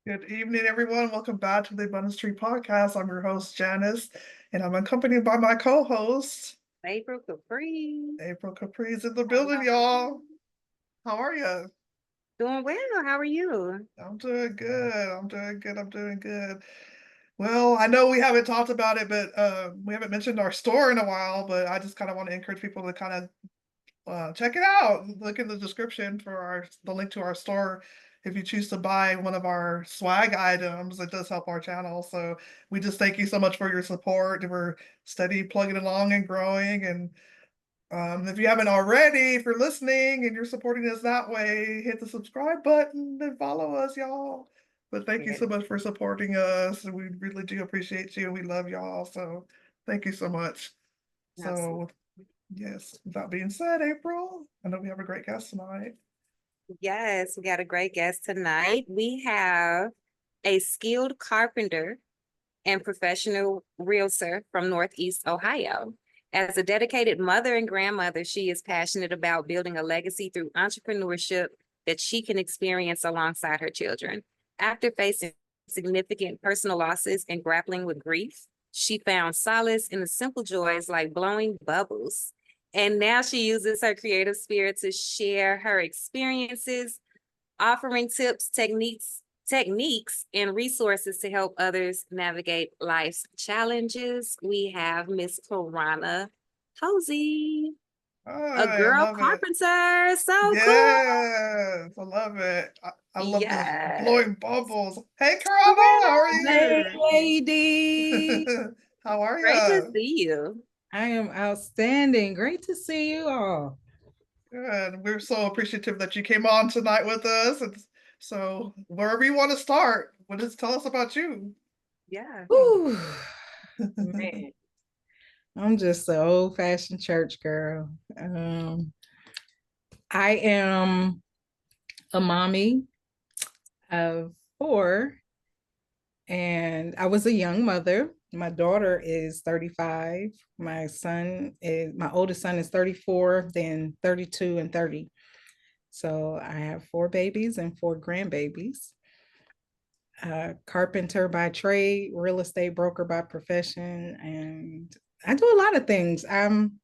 Good evening, everyone. Welcome back to the Abundance Tree Podcast. I'm your host, Janice, and I'm accompanied by my co-host, April Capri. April Capri's in the building, Hello. y'all. How are you? Doing well. How are you? I'm doing good. I'm doing good. Well, I know we haven't talked about it, but we haven't mentioned our store in a while, but I just kind of want to encourage people to kind of check it out. Look in the description for the link to our store. If you choose to buy one of our swag items, it does help our channel. So we just thank you so much for your support. We're steady plugging along and growing. And if you haven't already, if you're listening and you're supporting us that way, hit the subscribe button and follow us, y'all. But thank you Yeah, so much for supporting us. We really do appreciate you. We love y'all. So thank you so much. absolutely. So yes, with that being said, April, I know we have a great guest tonight. Yes, we got a great guest tonight. We have a skilled carpenter and professional realtor from Northeast Ohio. As a dedicated mother and grandmother, she is passionate about building a legacy through entrepreneurship that she can experience alongside her children. After facing significant personal losses and grappling with grief, she found solace in the simple joys like blowing bubbles. And now she uses her creative spirit to share her experiences, offering tips, techniques, and resources to help others navigate life's challenges. We have Miss Karonna Hosey, a Hi, I girl love it. carpenter. So cool. Yes, I love it. I love the Yes. blowing bubbles. Hey, Karama, how are Hey, you? lady. How are Great to you? see you. I am outstanding. Great to see you all. Good. We're so appreciative that you came on tonight with us. And so wherever you want to start, just tell us about you. Yeah. Whew, man, I'm just an old-fashioned church girl. I am a mommy of four, and I was a young mother. My daughter is 35. My oldest son is 34, then 32 and 30. So I have four babies and four grandbabies. Carpenter by trade, real estate broker by profession, and I do a lot of things. I'm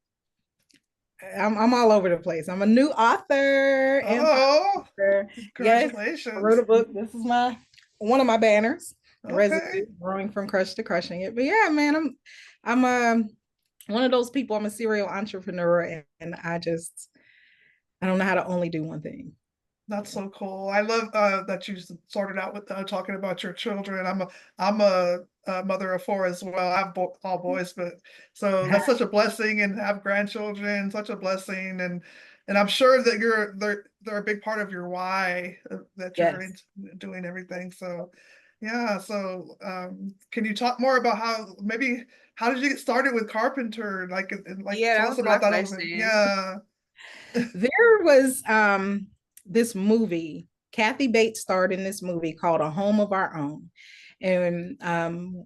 all over the place. I'm a new author and Oh, podcaster. Yes, I wrote congratulations. a book. This is my one of my banners, Okay. Residue, growing from crush to crushing it. But yeah, man, I'm one of those people. I'm a serial entrepreneur, and I don't know how to only do one thing. That's so cool. I love that you started out with talking about your children. I'm a mother of four as well. I have all boys, but so that's such a blessing, and have grandchildren, such a blessing, and I'm sure that they're a big part of your why that you're Yes. into doing everything. So yeah. So can you talk more about how did you get started with carpenter? Like Yeah, tell that us was my about that a little bit. question. Yeah. There was this movie. Kathy Bates starred in this movie called A Home of Our Own. And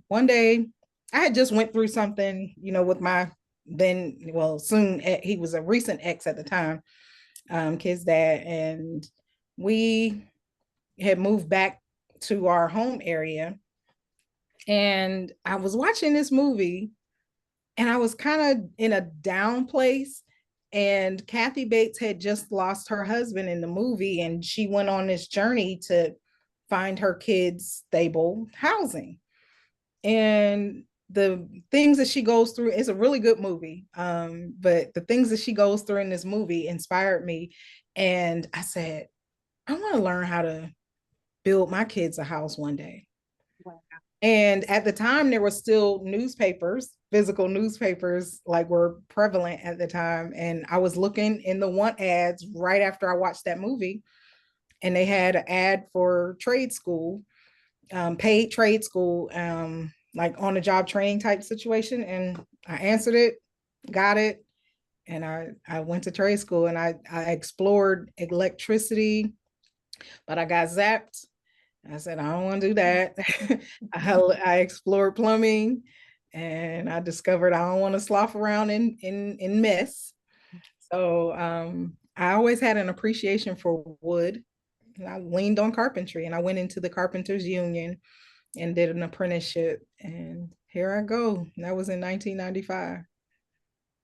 one day I had just went through something, with my then, well, soon he was a recent ex at the time, kid's dad, and we had moved back to our home area. And I was watching this movie and I was kind of in a down place. And Kathy Bates had just lost her husband in the movie, and she went on this journey to find her kids stable housing. And the things that she goes through, it's a really good movie. But the things that she goes through in this movie inspired me. And I said, I want to learn how to build my kids a house one day. Wow. And at the time, there were still newspapers, physical newspapers, like were prevalent at the time. And I was looking in the want ads right after I watched that movie, and they had an ad for trade school, paid trade school, like on the job training type situation. And I answered it, got it, and I went to trade school, and I explored electricity, but I got zapped. I said, I don't want to do that. I explored plumbing, and I discovered I don't want to slough around in mess. So I always had an appreciation for wood. and I leaned on carpentry, and I went into the carpenters union and did an apprenticeship, and here I go. That was in 1995.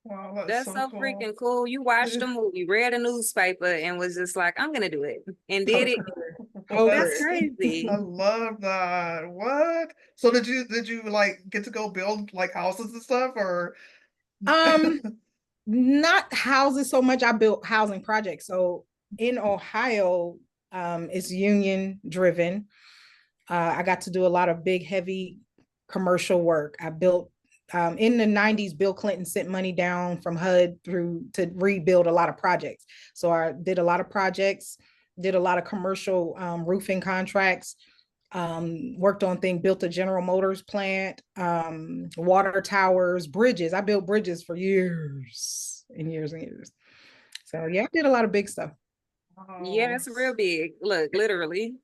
Wow, that's That's so so cool. freaking cool. You watched the movie, read a newspaper, and was just like, I'm gonna do it. And did it. What? That's Hopeless. I crazy. love that. What? So did you like get to go build like houses and stuff or Um, Not houses so much. I built housing projects. So in Ohio, it's union driven. I got to do a lot of big, heavy commercial work. I built in the 90s, Bill Clinton sent money down from HUD through to rebuild a lot of projects. So I did a lot of projects, did a lot of commercial roofing contracts, worked on things, built a General Motors plant, water towers, bridges. I built bridges for years and years and years. So yeah, I did a lot of big stuff. Yeah, oh, that's real big. Look, literally.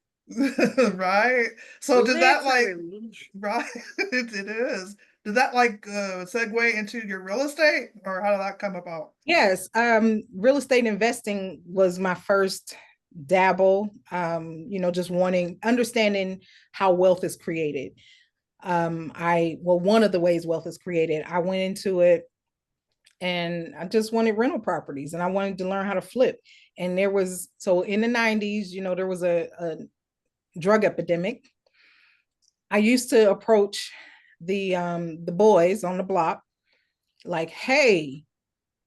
right? So did that like Literally. right? It is. Did that like segue into your real estate or how did that come about? Yes, real estate investing was my first dabble, just wanting, understanding how wealth is created. One of the ways wealth is created, I went into it and I just wanted rental properties and I wanted to learn how to flip. And so in the 90s, there was a drug epidemic. I used to approach the boys on the block like, hey,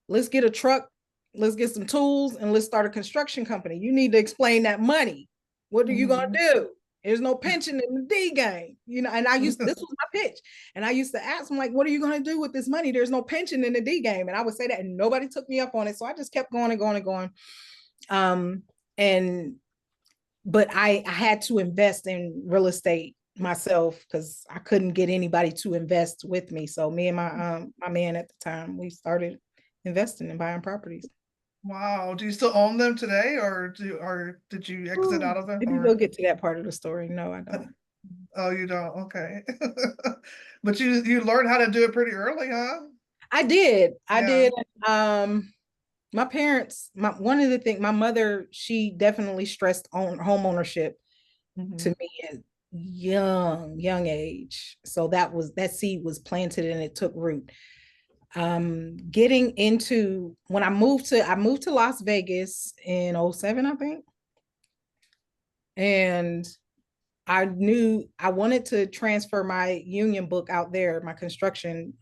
let's get a truck, let's get some tools, and let's start a construction company. You need to explain that money. What are you gonna Mhm. do? There's no pension in the D game, And this was my pitch, and I used to ask them like, "What are you gonna do with this money? There's no pension in the D game," and I would say that, and nobody took me up on it, so I just kept going and going and going. Um, and but I had to invest in real estate myself because I couldn't get anybody to invest with me. So me and my man at the time, we started investing and buying properties. Wow. Do you still own them today or did you exit out Ooh, of them maybe we'll or get to that part of the story. No, I don't. oh you don't? Okay. But you learned how to do it pretty early, huh? I did. I Yeah. did. Um, my parents, one of the things, my mother, she definitely stressed on home ownership to Mhm. me at young age. So that seed was planted and it took root. Getting into when I moved to Las Vegas in '07, I think. And I knew I wanted to transfer my union book out there, my construction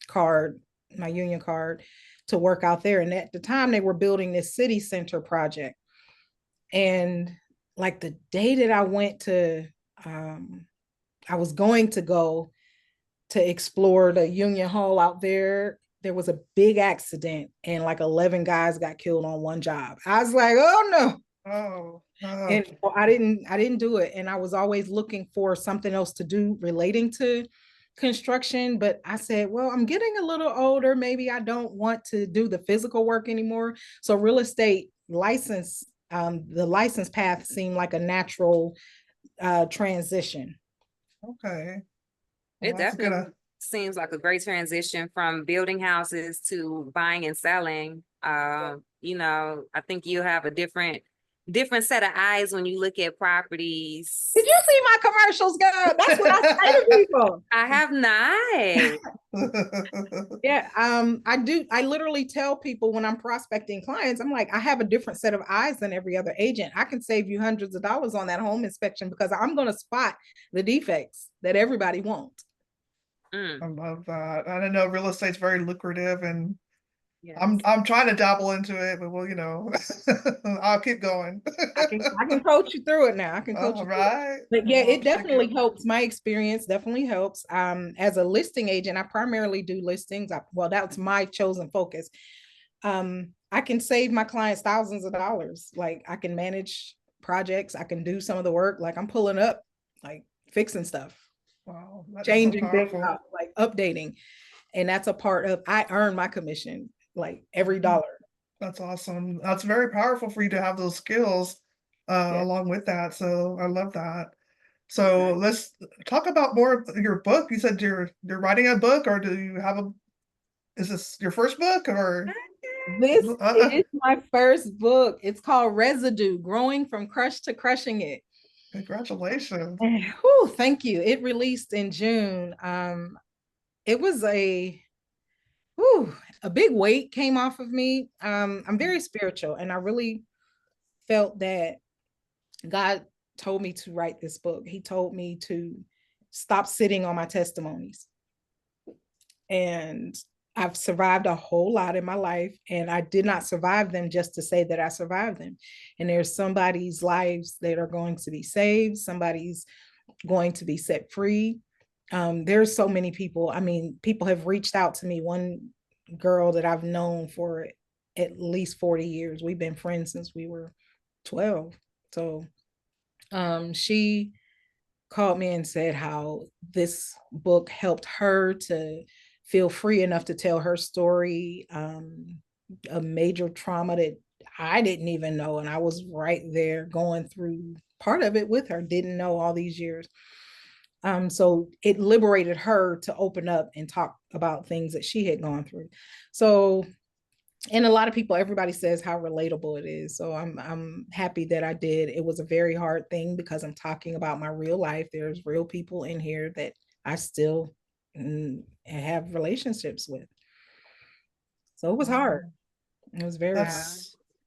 card, my union card to work out there. And at the time they were building this city center project. And like the day that I was going to go to explore the Union Hall out there. There was a big accident and like 11 guys got killed on one job. I was like, oh no. Oh, And I didn't do it. And I was always looking for something else to do relating to construction. But I said, well, I'm getting a little older. Maybe I don't want to do the physical work anymore. So real estate license, the license path seemed like a natural transition. okay. Well, It that's a good. definitely seems like a great transition from building houses to buying and selling. I think you have a different set of eyes when you look at properties. Did you see my commercials, girl? That's what I say to people. I have not. Yeah, I do. I literally tell people when I'm prospecting clients, I'm like, I have a different set of eyes than every other agent. I can save you hundreds of dollars on that home inspection because I'm going to spot the defects that everybody wants. Mm, I love that. I don't know real estate's very lucrative and I'm yes. I'm trying to dabble into it, but well, I'll keep going. I can coach you through it now. I can coach All you through it. right. But yeah, I'll have it to check it definitely out. helps. My experience definitely helps. As a listing agent, I primarily do listings. Well, that's my chosen focus. I can save my clients thousands of dollars. Like I can manage projects, I can do some of the work. Like I'm pulling up, like fixing stuff, Wow, that is so changing things powerful. out, like updating. And that's a part of I earn my commission, like every dollar. That's awesome. That's very powerful for you to have those skills Yeah. along with that. So I love that. So Nice. let's talk about more of your book. You said you're writing a book, or do you have a? Is this your first book, or? This is my first book. It's called Residue, Growing from Crush to Crushing It. Congratulations. Whew, thank you. It released in June. It was whew, a big weight came off of me. I'm very spiritual, and I really felt that God told me to write this book. He told me to stop sitting on my testimonies. And I've survived a whole lot in my life, and I did not survive them just to say that I survived them. And there's somebody's lives that are going to be saved, somebody's going to be set free. There's so many people. I mean, people have reached out to me. One girl that I've known for at least 40 years. We've been friends since we were 12. So she called me and said how this book helped her to feel free enough to tell her story, a major trauma that I didn't even know. And I was right there going through part of it with her, didn't know all these years. So it liberated her to open up and talk about things that she had gone through. So, and a lot of people, everybody says how relatable it is. So I'm happy that I did. It was a very hard thing because I'm talking about my real life. There's real people in here that I still have relationships with. So it was hard. It was very hard.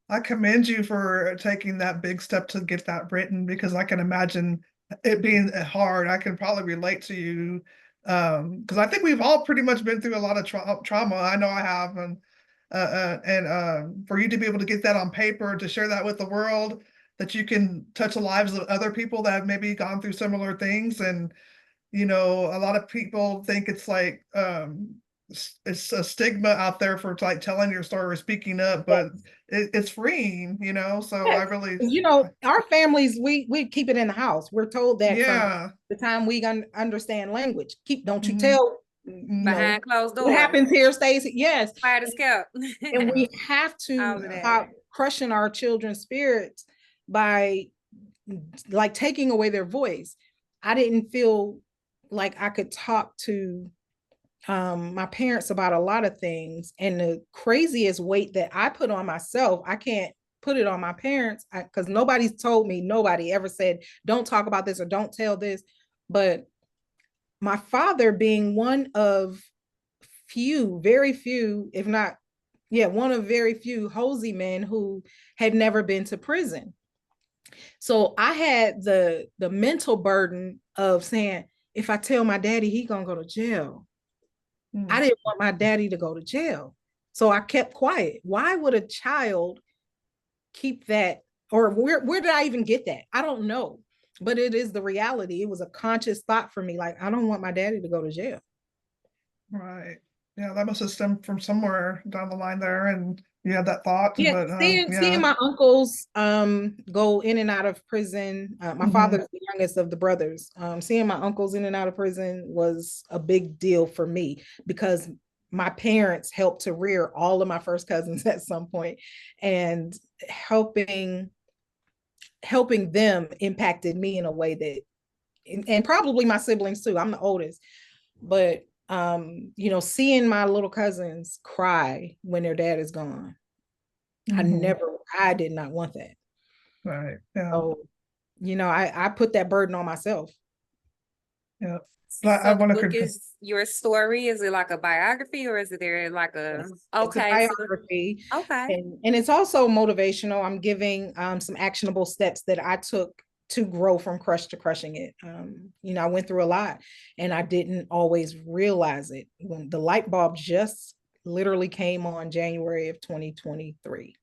I commend you for taking that big step to get that written, because I can imagine it being hard. I can probably relate to you, because I think we've all pretty much been through a lot of trauma. I know I have, and for you to be able to get that on paper, to share that with the world, that you can touch the lives of other people that have maybe gone through similar things. And you know, a lot of people think it's like it's a stigma out there for like telling your story or speaking up, but it's freeing, you know. So I really, you know, our families, we keep it in the house. We're told that from the time we understand language. Don't you tell behind closed doors. What happens here stays. Yes. Quiet as kept. And we have to stop crushing our children's spirits by like taking away their voice. I didn't feel like I could talk to my parents about a lot of things, and the craziest weight that I put on myself, I can't put it on my parents, because nobody's told me, nobody ever said don't talk about this or don't tell this. But my father, being one of few, very few, if not one of very few Hosey men who had never been to prison, so I had the mental burden of saying, if I tell my daddy, he gonna go to jail. I didn't want my daddy to go to jail. So I kept quiet. Why would a child keep that? Or where did I even get that? I don't know. But it is the reality. It was a conscious thought for me. Like, I don't want my daddy to go to jail. Right. Yeah, that must have stemmed from somewhere down the line there. And you had that thought. Yeah, but, seeing my uncles go in and out of prison. My father's the youngest of the brothers. Seeing my uncles in and out of prison was a big deal for me, because my parents helped to rear all of my first cousins at some point, and helping them impacted me in a way that, and probably my siblings too. I'm the oldest, but you know, seeing my little cousins cry when their dad is gone, I did not want that. Right. Yeah. So, you know, I put that burden on myself. Yeah. So I the book is your story. Is it like a biography, or is it there like a it's a biography? Okay. And it's also motivational. I'm giving some actionable steps that I took to grow from crush to crushing it. You know, I went through a lot, and I didn't always realize it. When the light bulb just literally came on January of 2023.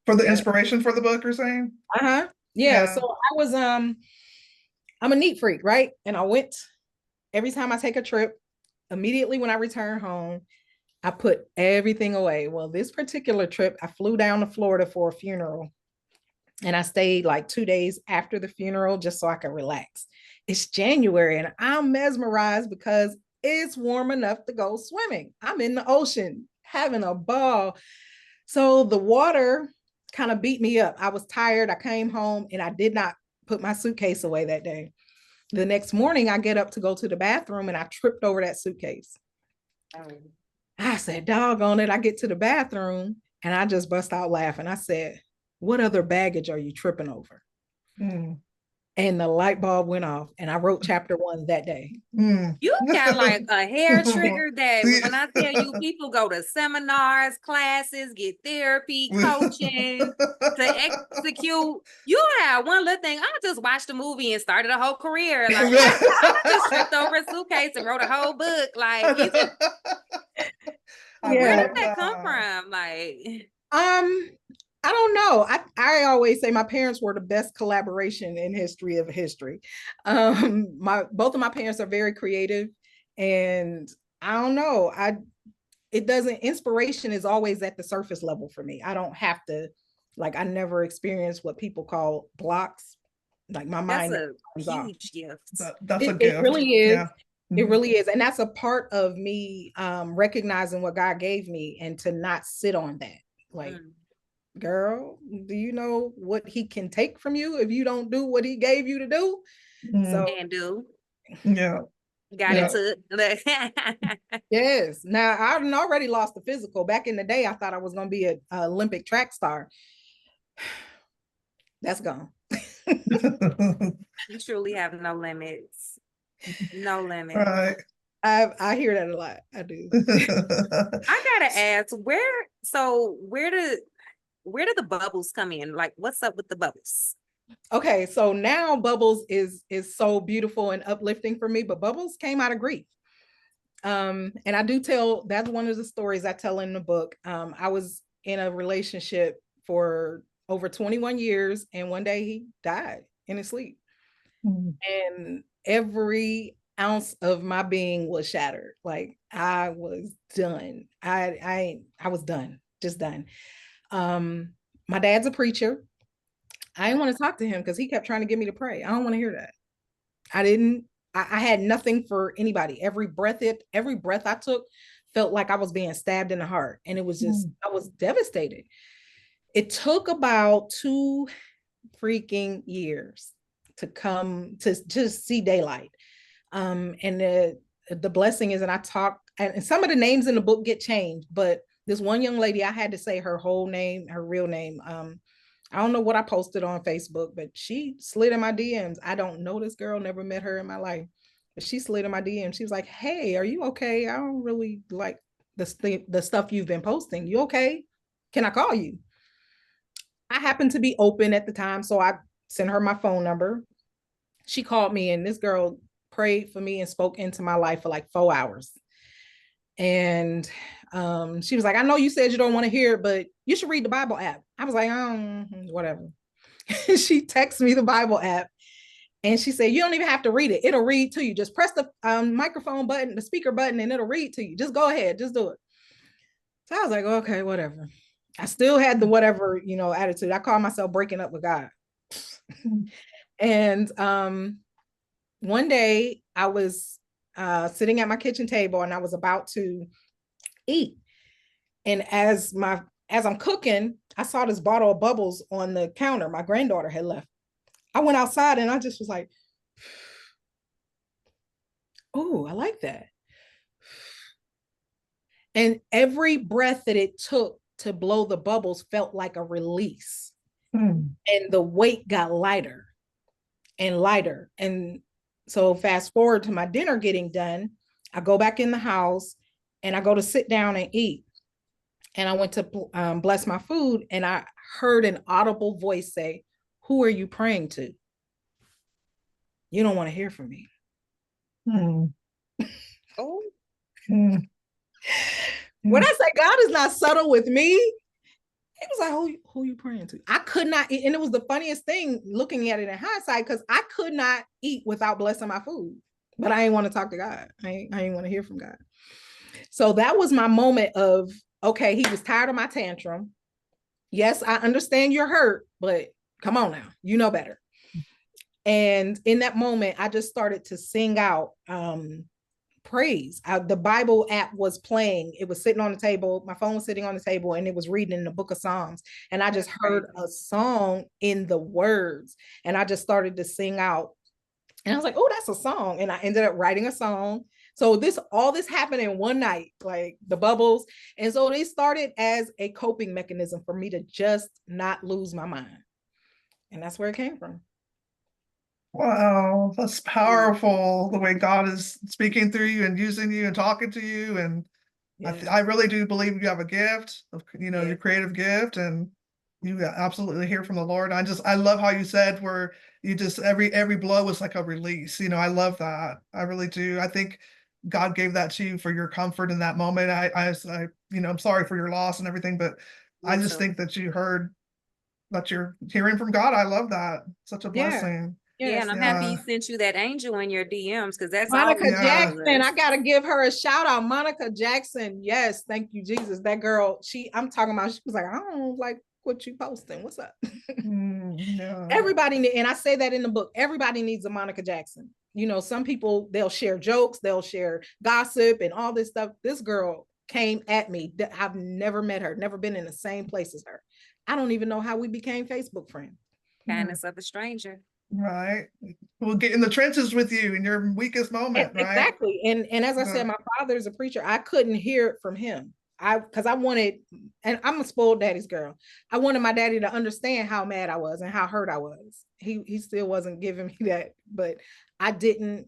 For the inspiration for the book, you're saying? Yeah. So I was I'm a neat freak, right? And I went, every time I take a trip, immediately when I return home, I put everything away. Well, this particular trip, I flew down to Florida for a funeral, and I stayed like 2 days after the funeral just so I could relax. It's January, and I'm mesmerized because it's warm enough to go swimming. I'm in the ocean having a ball. So the water kind of beat me up. I was tired. I came home, and I did not put my suitcase away that day. The next morning, I get up to go to the bathroom, and I tripped over that suitcase. I said, doggone it. I get to the bathroom and I just bust out laughing. I said, what other baggage are you tripping over? Mm. And the light bulb went off, and I wrote chapter 1 that day. Mm. You got like a hair trigger that See? when I tell you people go to seminars, classes, get therapy, coaching to execute, you have one little thing. I just watched a movie and started a whole career. Like I just tripped over a suitcase and wrote a whole book. Like, I where did love that come that. from? Like, I don't know. I always say my parents were the best collaboration in history of history. My both of my parents are very creative, and I don't know. It doesn't, inspiration is always at the surface level for me. I don't have to, like, I never experienced what people call blocks. Like my that's mind a comes off. huge gift. That's a It gift. really is. Yeah. It really is. And that's a part of me recognizing what God gave me and to not sit on that. Like, girl, do you know what he can take from you if you don't do what he gave you to do? Mm. So And do. Yeah. Got Yeah. it took. yes. Now I've already lost the physical. Back in the day, I thought I was going to be an Olympic track star. That's gone. You truly have no limits. No limits. Right. I hear that a lot. I do. I gotta ask, where do the bubbles come in? Like, what's up with the bubbles? Okay, so now Bubbles is so beautiful and uplifting for me, but Bubbles came out of grief. And I do tell, that's one of the stories I tell in the book. I was in a relationship for over 21 years, and one day he died in his sleep. Mm. And every ounce of my being was shattered. Like I was done. I was done, just done. My dad's a preacher. I didn't want to talk to him because he kept trying to get me to pray. I don't want to hear that. I didn't. I had nothing for anybody. Every breath I took felt like I was being stabbed in the heart, and it was just I was devastated. It took about 2 freaking years to come to just see daylight. And the blessing is, and I talk, and some of the names in the book get changed, but this one young lady, I had to say her whole name, her real name. I don't know what I posted on Facebook, but she slid in my DMs. I don't know this girl, never met her in my life, but she slid in my DM. She was like, "Hey, are you okay? I don't really like the stuff you've been posting. You okay? Can I call you?" I happened to be open at the time, so I sent her my phone number. She called me, and this girl prayed for me and spoke into my life for like 4 hours. And she was like, "I know you said you don't want to hear it, but you should read the Bible app." I was like, whatever. She texted me the Bible app, and she said, "You don't even have to read it. It'll read to you. Just press the microphone button, the speaker button, and it'll read to you. Just go ahead. Just do it." So I was like, okay, whatever. I still had the whatever, attitude. I call myself breaking up with God. And one day I was sitting at my kitchen table and I was about to eat. And as I'm cooking, I saw this bottle of bubbles on the counter my granddaughter had left. I went outside and I just was like, "Oh, I like that." And every breath that it took to blow the bubbles felt like a release. And the weight got lighter and lighter. And so fast forward to my dinner getting done, I go back in the house and I go to sit down and eat. And I went to bless my food, and I heard an audible voice say, "Who are you praying to? You don't want to hear from me." Oh, When I say God is not subtle with me, he was like, who you praying to? I could not eat. And it was the funniest thing looking at it in hindsight, because I could not eat without blessing my food. But I didn't want to talk to God. I didn't want to hear from God. So that was my moment of, okay, he was tired of my tantrum. Yes, I understand you're hurt, but come on now, you know better. And in that moment, I just started to sing out praise. The Bible app was playing. It was sitting on the table. My phone was sitting on the table, and it was reading in the book of Psalms. And I just heard a song in the words, and I just started to sing out. And I was like, "Oh, that's a song." And I ended up writing a song, So all this happened in one night, like the bubbles. And so they started as a coping mechanism for me to just not lose my mind. And that's where it came from. Wow, that's powerful, the way God is speaking through you and using you and talking to you. And Yeah. I really do believe you have a gift of, Yeah. your creative gift, and you absolutely hear from the Lord. I love how you said where you just every blow was like a release. I love that. I really do. I think God gave that to you for your comfort in that moment. I'm sorry for your loss and everything, but I just think that you heard that you're hearing from God. I love that. Such a Yeah. blessing. Yeah, Yes. and I'm happy Yeah. he sent you that angel in your DMs, because that's Monica always Yeah. Jackson, I marvelous. gotta give her a shout out. Monica Jackson, yes, thank you, Jesus. That girl, I'm talking about, she was like, I don't like what you posting. What's up? Yeah. Everybody, and I say that in the book, everybody needs a Monica Jackson. Some people, they'll share jokes, they'll share gossip and all this stuff. This girl came at me. I've never met her, never been in the same place as her. I don't even know how we became Facebook friends. Kindness of a stranger. Right. We'll get in the trenches with you in your weakest moment, right? Exactly. And as I said, my father's a preacher. I couldn't hear it from him. Because I wanted, and I'm a spoiled daddy's girl. I wanted my daddy to understand how mad I was and how hurt I was. He still wasn't giving me that, but I didn't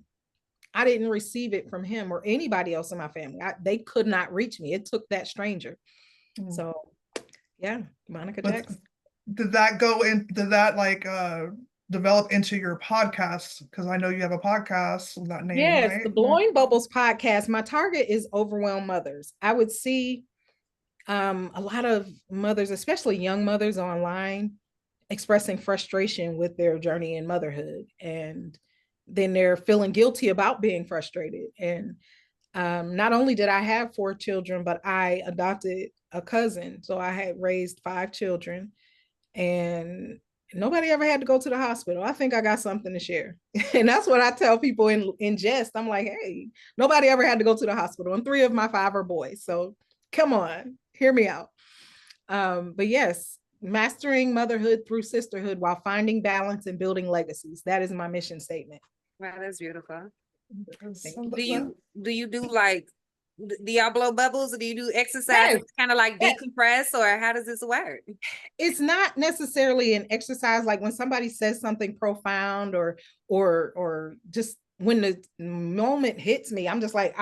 receive it from him or anybody else in my family. They could not reach me. It took that stranger. So yeah, Monica Jackson. Did that like develop into your podcast? Because I know you have a podcast with that name, Yes, right? the Blowing Bubbles podcast. My target is overwhelmed mothers. I would see a lot of mothers, especially young mothers online, expressing frustration with their journey in motherhood. And then they're feeling guilty about being frustrated. And not only did I have 4 children, but I adopted a cousin. So I had raised 5 children, and nobody ever had to go to the hospital. I think I got something to share. And that's what I tell people in jest. I'm like, hey, nobody ever had to go to the hospital. And 3 of my 5 are boys. So come on, hear me out. But yes, mastering motherhood through sisterhood while finding balance and building legacies. That is my mission statement. Wow, that's beautiful. Do Do you do like, do y'all blow bubbles, or do you do exercise, Yes. kind of like Yes. decompress, or how does this work? It's not necessarily an exercise. Like when somebody says something profound or just when the moment hits me, I'm just like,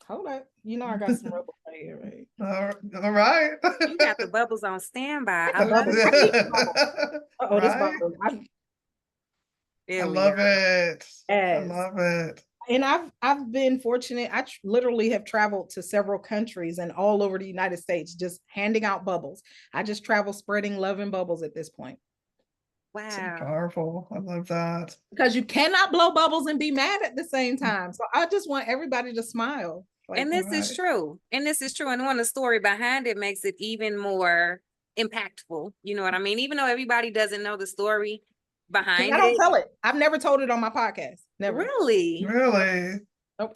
hold up. I got some rubber right here, right? All right. You got the bubbles on standby. I The love bubbles. it. I need the bubble. Uh-oh, this Right? bubble. I There we love go. it. I Yes. love it. And I've been fortunate. I literally have traveled to several countries and all over the United States, just handing out bubbles. I just travel spreading love and bubbles at this point. So Wow. powerful. I love that. Because you cannot blow bubbles and be mad at the same time. So I just want everybody to smile. Like, And this is true. And this is true. And when the story behind it makes it even more impactful. You know what I mean? Even though everybody doesn't know the story behind I don't it. tell it. I've never told it on my podcast. Never. Really? Really?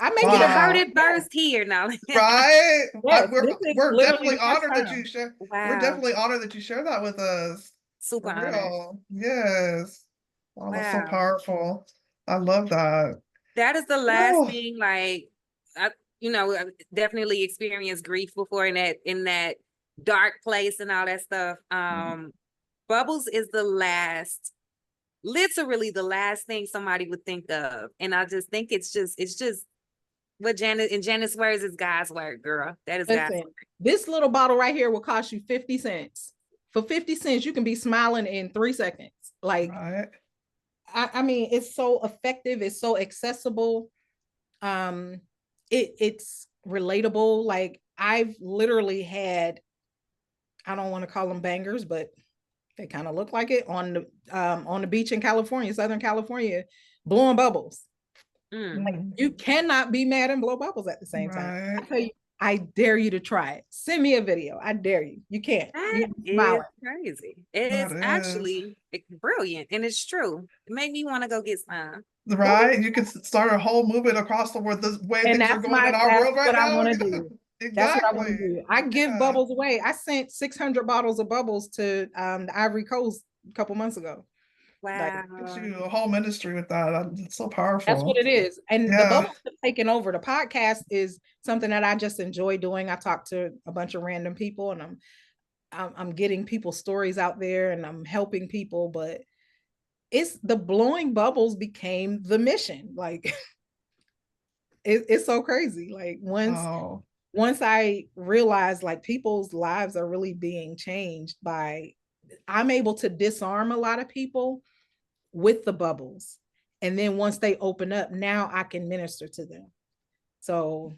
I make You it heard about it first here now. Right? Yes, We're definitely honored that you share. Wow. We're definitely honored that you share that with us. Super For honored. real. Yes. Wow, that's so Wow. powerful. I love that. That is the last Oh. thing, like, I definitely experienced grief before in that dark place and all that stuff. Bubbles is literally the last thing somebody would think of. And I just think it's just what Janice's words is God's word, girl. That is God's word. This little bottle right here will cost you 50 cents. For 50 cents, you can be smiling in 3 seconds. Like, Right. I mean, it's so effective. It's so accessible. It's relatable. Like, I've literally had, I don't want to call them bangers, but they kind of look like it on the beach in California, Southern California, blowing bubbles. Like, you cannot be mad and blow bubbles at the same time. I tell you, I dare you to try it. Send me a video. I dare you. You can't. That is crazy. It is actually brilliant, and it's true. It made me want to go get some. Right? You can start a whole movement across the world. The way things are going in our world right now. I want to do. Exactly. That's what I want to do. I give bubbles away. I sent 600 bottles of bubbles to the Ivory Coast a couple months ago. Like Gives Wow. you a whole ministry with that. It's so that's what powerful. it is. And the Yeah. bubbles have taken over. The podcast is something that I just enjoy doing. I talk to a bunch of random people, and I'm getting people's stories out there, and I'm helping people, but it's the blowing bubbles became the mission. Like it's so crazy. Like Oh, once I realized like people's lives are really being changed by, I'm able to disarm a lot of people with the bubbles. And then once they open up, now I can minister to them. So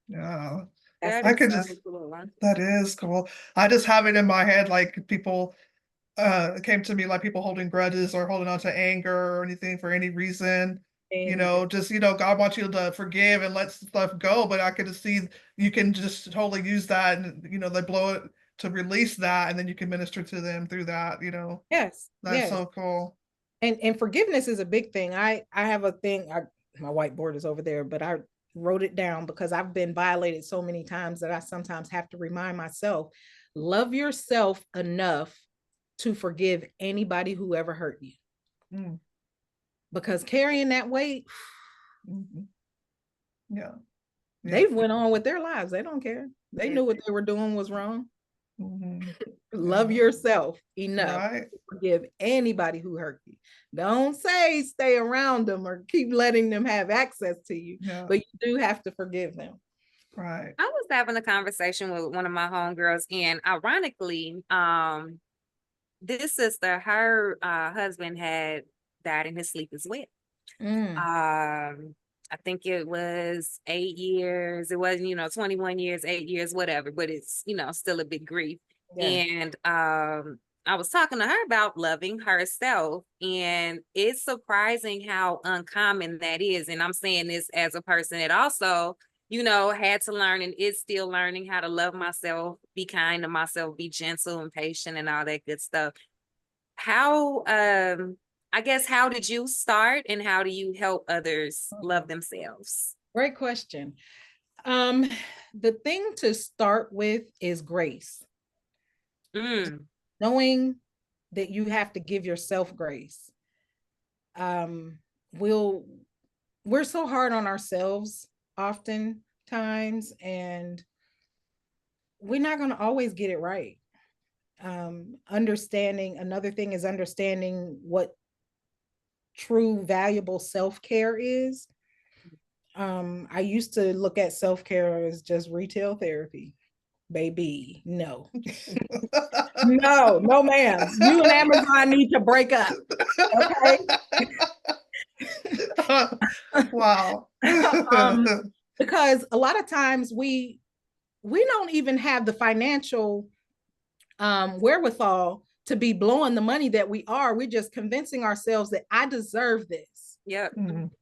yeah. That I is could so just, cool. that is cool. I just have it in my head, like people it came to me like people holding grudges or holding on to anger or anything for any reason. anger. Just God wants you to forgive and let stuff go, but I could just see you can just totally use that, and they blow it to release that, and then you can minister to them through that. Yes, That's yes. so cool. And forgiveness is a big thing. I have a thing. My whiteboard is over there, but I wrote it down because I've been violated so many times that I sometimes have to remind myself, love yourself enough to forgive anybody who ever hurt you. Mm. Because carrying that weight, Mhm. Yeah. they went on with their lives. They don't care. They Yeah. knew what they were doing was wrong. Mhm. Love Yeah. yourself enough Right. to forgive anybody who hurt you. Don't say stay around them or keep letting them have access to you, Yeah. but you do have to forgive them. Right. I was having a conversation with one of my homegirls, and ironically, this sister, her husband had died in his sleep as well. Mm, I think it was 8 years. It wasn't, 21 years, 8 years, whatever, but it's, still a big grief. yeah. And I was talking to her about loving herself, and it's surprising how uncommon that is. And I'm saying this as a person that also, had to learn and is still learning how to love myself, be kind to myself, be gentle and patient and all that good stuff. How I guess, how did you start, and how do you help others love themselves? Great question. Um, the thing to start with is grace. Mm, Knowing that you have to give yourself grace. We'll we're so hard on ourselves oftentimes, and we're not going to always get it right. Understanding another thing is understanding what true valuable self-care is. I used to look at self-care as just retail therapy. Baby, no. No, ma'am. You and Amazon need to break up. Okay. Wow. um, because a lot of times we don't even have the financial wherewithal to be blowing the money that we are. We're just convincing ourselves that I deserve this. yep.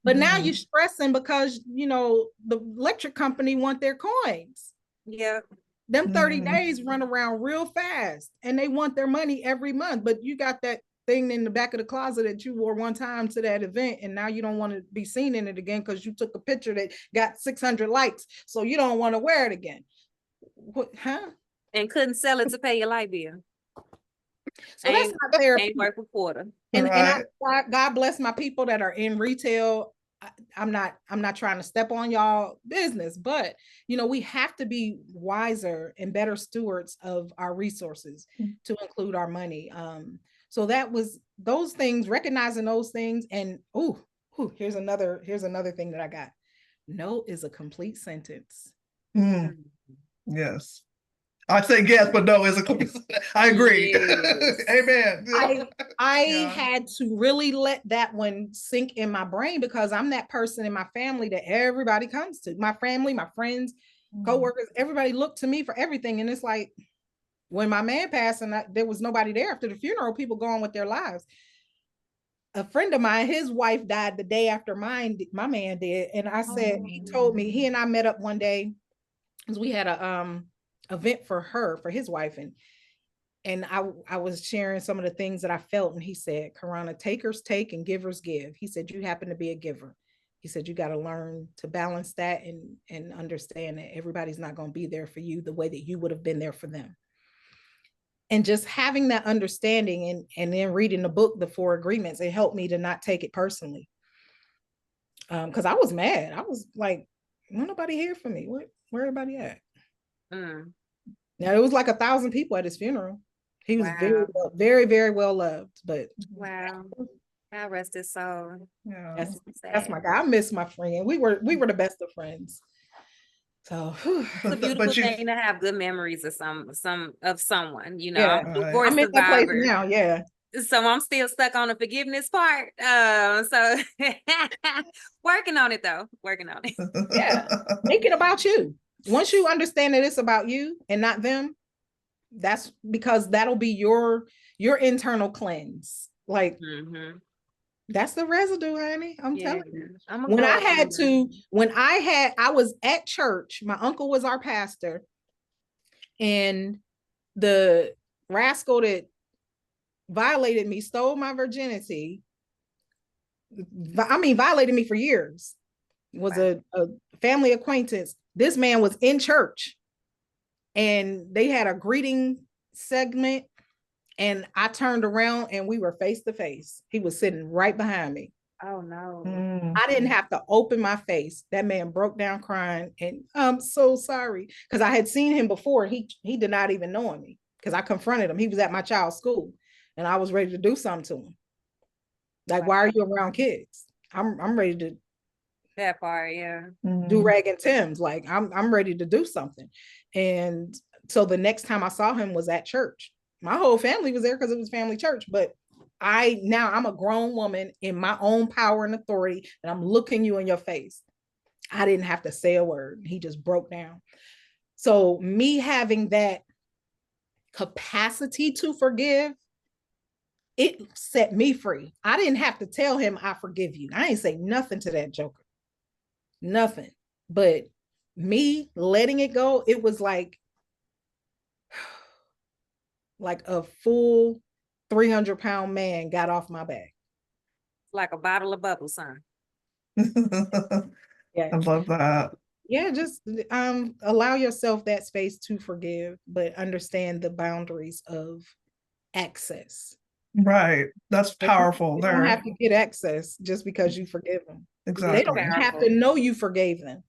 But now you're stressing because the electric company want their coins. Yep. Them 30 days run around real fast, and they want their money every month. But you got that thing in the back of the closet that you wore one time to that event, and now you don't want to be seen in it again because you took a picture that got 600 likes, so you don't want to wear it again. What, huh? And couldn't sell it to pay your light bill. So that's not therapy. Ain't worth a quarter. And God bless my people that are in retail. I'm not trying to step on y'all business, but we have to be wiser and better stewards of our resources, to include our money. So that was those things, recognizing those things. And here's another thing that I got. No is a complete sentence. Yes. I'd say yes, but no is I agree. Yes. Amen. I had to really let that one sink in my brain, because I'm that person in my family that everybody comes to. My family, my friends, coworkers, everybody looked to me for everything. And it's like, when my man passed and there was nobody there after the funeral, people go on with their lives. A friend of mine, his wife died the day after my man did. And I said, he told me, he and I met up one day because we had a event for his wife, and I was sharing some of the things that I felt, and he said, Karonna, takers take and givers give. He said, you happen to be a giver. He said, you got to learn to balance that and understand that everybody's not going to be there for you the way that you would have been there for them. And just having that understanding and then reading the book, The Four Agreements, it helped me to not take it personally. Because I was mad. I was like, "Why nobody here for me? Where everybody at?" Mm. Now it was like 1,000 people at his funeral. He was Wow. very, very well loved. But Wow. God rest his soul. Yeah. that's my guy. I miss my friend. We were the best of friends. So It's a beautiful But you, thing to have good memories of someone, you know. yeah, I'm a Right. divorce I'm in that place survivor. now. Yeah. So I'm still stuck on the forgiveness part. So working on it though. Working on it. Yeah. Make it about you. Once you understand that it's about you and not them, that's because that'll be your internal cleanse. Like Mm-hmm. that's the residue, honey. I'm Yeah, telling you. I'm gonna When grow I up had on to, that. when I was at church, my uncle was our pastor, and the rascal that violated me, stole my virginity. I mean, violated me for years. Was Wow. a family acquaintance. This man was in church, and they had a greeting segment, and I turned around and we were face to face. He was sitting right behind me. Oh no. I didn't have to open my face. That man broke down crying, and I'm so sorry, because I had seen him before. He did not even know me, because I confronted him. He was at my child's school, and I was ready to do something to him. Like, why are you around kids? I'm ready to That part, yeah. do rag and Tim's. Like I'm ready to do something. And so the next time I saw him was at church. My whole family was there because it was family church, but I'm a grown woman in my own power and authority, and I'm looking you in your face. I didn't have to say a word. He just broke down. So me having that capacity to forgive, it set me free. I didn't have to tell him I forgive you. I ain't say nothing to that joker. Nothing. But me letting it go, it was like a full 300-pound man got off my back. Like a bottle of bubbles, son. Yeah. I love that. Yeah, just allow yourself that space to forgive, but understand the boundaries of access. Right. That's powerful They don't have there. to get access just because you forgive them. They don't Exactly. have to know you forgave them.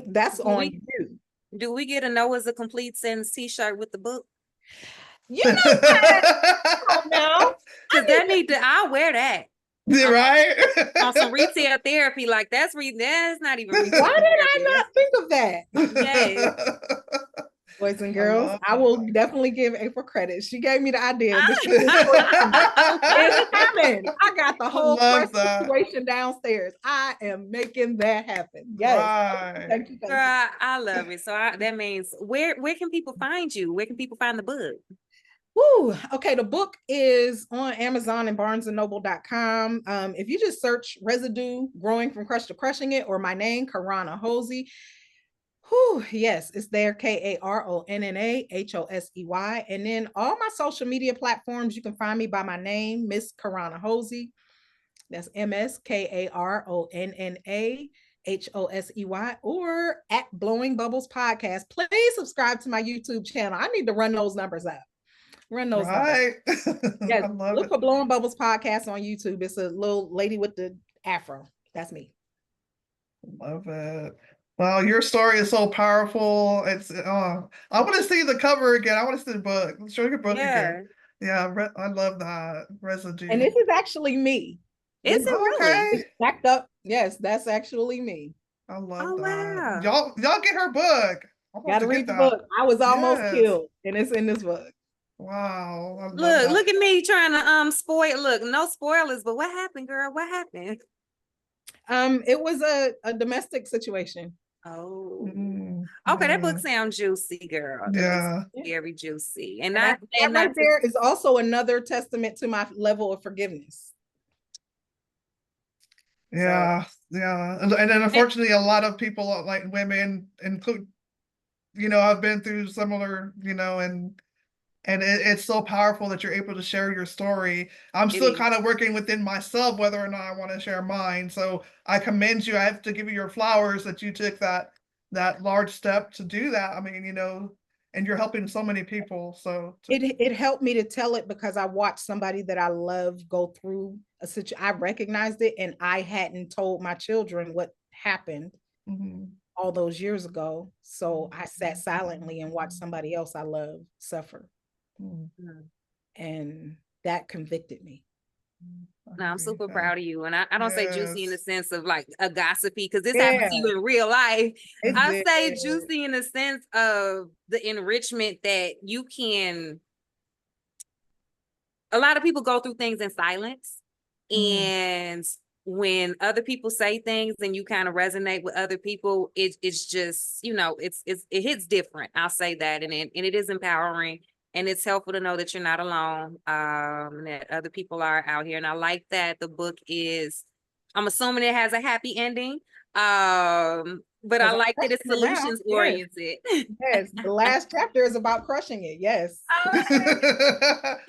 That's Do on we you. do we get a Noah's a complete sentence t-shirt with the book? You know what? Oh, no. Because that need to, I'll wear that. Right? On some retail therapy, like that's not even retail Why did I therapy. not think of that? Yes. Boys and I girls, love I will that. definitely give April credit. She gave me the idea, but she didn't do it. It's coming. I got the I whole love plush that. situation downstairs. I am making that happen. Yes. Right. Thank you. Thank Girl, you. I love it. So that means where can people find you? Where can people find the book? Woo. Okay, the book is on Amazon and barnesandnoble.com. If you just search Residue, Growing from Crush to Crushing It, or my name, Karonna Hosey. Whew, yes, it's there. Karonna Hosey. And then all my social media platforms, you can find me by my name, Miss Karonna Hosey. That's MSKARONNA or at Blowing Bubbles Podcast. Please subscribe to my YouTube channel. I need to run those numbers up. Run those numbers. Right. Yes, I love look it. for Blowing Bubbles Podcast on YouTube. It's a little lady with the afro. That's me. Love it. Well, your story is so powerful. It's I want to see the cover again. I want to see the book. Show your book again. Yeah. Yeah, I love that And residue. this is actually me. Is it really? Okay, It's stacked up. Yes, that's actually me. I love Oh that. wow. Y'all get her book. I want Got to to get read the that. book. I was almost Yes. killed, and it's in this book. Wow, I love Look, that. look at me trying to spoil. Look, no spoilers, but what happened, girl? What happened? It was a domestic situation. Oh, Mm, okay. That book mm, sounds juicy, girl. That looks yeah. very juicy, And that right there is also another testament to my level of forgiveness. Yeah, yeah. And then unfortunately a lot of people like women include, have been through similar, and it's so powerful that you're able to share your story. I'm It still is. kind of working within myself whether or not I want to share mine. So I commend you. I have to give you your flowers that you took that large step to do that. I mean, and you're helping so many people. So It helped me to tell it because I watched somebody that I love go through a situation. I recognized it, and I hadn't told my children what happened mhm. all those years ago. So I sat silently and watched somebody else I love suffer. Mm, Mm. And that convicted me. I No, I'm agree. super proud of you. And I don't say juicy in the Yes. sense of like a gossipy, because this happened Yeah, to you in real life. it I did. say juicy in the sense of the enrichment that you can. A lot of people go through things in silence. Mm, And when other people say things and you kind of resonate with other people, it's just, it hits different. I'll say that. And it is empowering, and it's helpful to know that you're not alone, and that other people are out here. And I like that the book is, I'm assuming it has a happy ending. But I Because I'm like that it's crushing it now. solutions Yes, oriented. yes. The last chapter is about crushing it. Yes.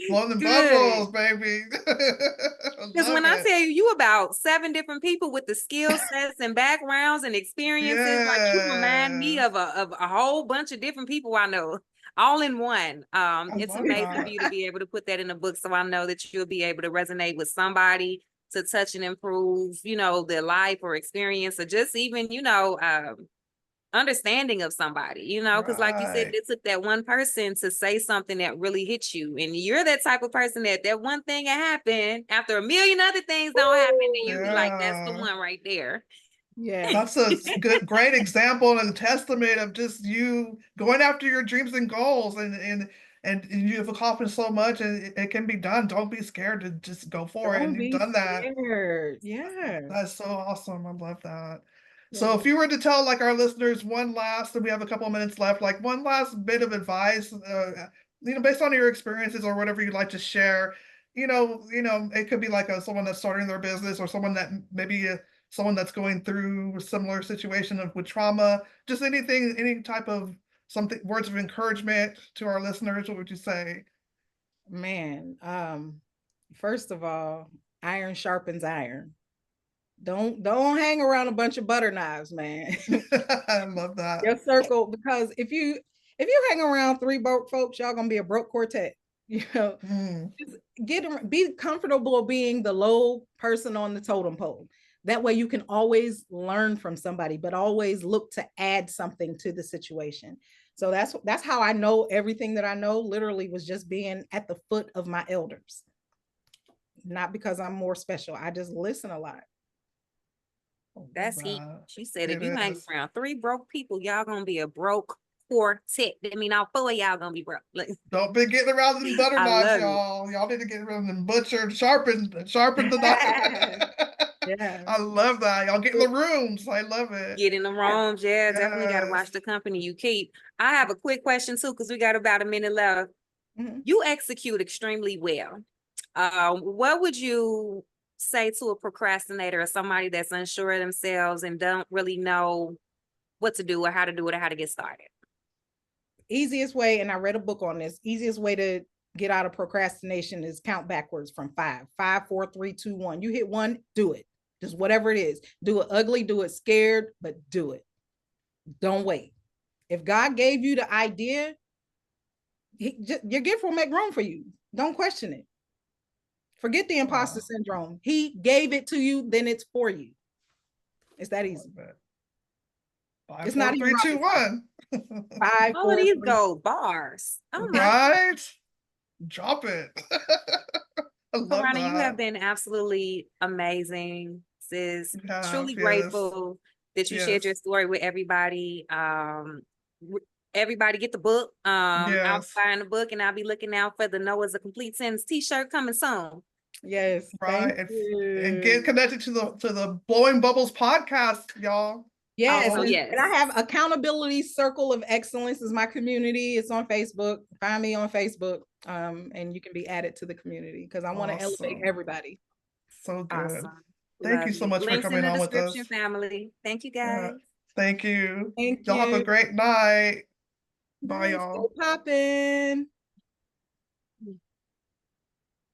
blowing them Good. bubbles, baby. I Because love when I it. tell you about 7 different people with the skill sets and backgrounds and experiences, like you remind me Yes, of a whole bunch of different people I know, all in one. I It's love amazing for that. you to be able to put that in a book, so I know that you'll be able to resonate with somebody to touch and improve, their life or experience, or just even, understanding of somebody, because like you said, Right. it took that one person to say something that really hit you. And you're that type of person that one thing that happened after a million other things don't happen, and you be like, that's the Yeah. one right there. Yeah. That's a great example and a testament of just you going after your dreams and goals, and you've accomplished so much, and it can be done. Don't be scared to just go for it. Don't And you've be done that. scared. Yeah. That's so awesome. I love that. So Yeah. if you were to tell like our listeners one last, and we have a couple of minutes left, like one last bit of advice, based on your experiences or whatever you'd like to share, it could be like someone that's starting their business, or someone that maybe someone that's going through a similar situation with trauma, just anything, any type of something, words of encouragement to our listeners. What would you say? Man, first of all, iron sharpens iron. Don't hang around a bunch of butter knives, man. I love that. Your circle, because if you hang around 3 broke folks, y'all gonna be a broke quartet. You know, Mm, just be comfortable being the low person on the totem pole. That way you can always learn from somebody, but always look to add something to the situation. So that's how I know everything that I know literally was just being at the foot of my elders. Not because I'm more special. I just listen a lot. I love That's heat. that. She said, if It you hang is. around 3 broke people, y'all gonna be a broke quartet. I mean, all 4 of y'all gonna be broke. Like, Don't be getting around them butter I knives, love it. y'all. Y'all need to get around them butchered, sharpen the knife. Yeah. I love that. Y'all get in the rooms. I love it. Get in the rooms. Yeah, definitely got to watch Yes. the company you keep. I have a quick question too, because we got about a minute left. Mhm. You execute extremely well. What would you say to a procrastinator or somebody that's unsure of themselves and don't really know what to do or how to do it or how to get started? Easiest way, and I read a book on this, easiest way to get out of procrastination is count backwards from 5. 5, 4, 3, 2, 1. You hit 1, do it. Just whatever it is. Do it ugly, do it scared, but do it. Don't wait. If God gave you the idea, your gift will make room for you. Don't question it. Forget the imposter Wow. syndrome. He gave it to you, then it's for you. It's that easy. Love it. Five, It's not four, even three, two, rocket science. one. 5, All of 4, these 3. gold bars. Oh my, Right? Drop it. I love Karonna, you have that. been absolutely amazing, sis. You have, Truly yes. grateful that you shared your Yes. story with everybody. Everybody get the book. I'll be Yes. buying the book, and I'll be looking out for the Noah's a Complete Sentence t-shirt coming soon. Yes, Right. thank And get you. connected to the Blowing Bubbles podcast, y'all. Yes, Also, So and I yes. have Accountability Circle of Excellence is my community. It's on Facebook. Find me on Facebook, and you can be added to the community because I want to elevate awesome. everybody. So good. Awesome. Thank you Love so it. much for Links in coming the on with description, us. family. Thank you, Yeah. guys. Thank you. Thank Y'all have a you. great night. Bye, Yes, go y'all. poppin'.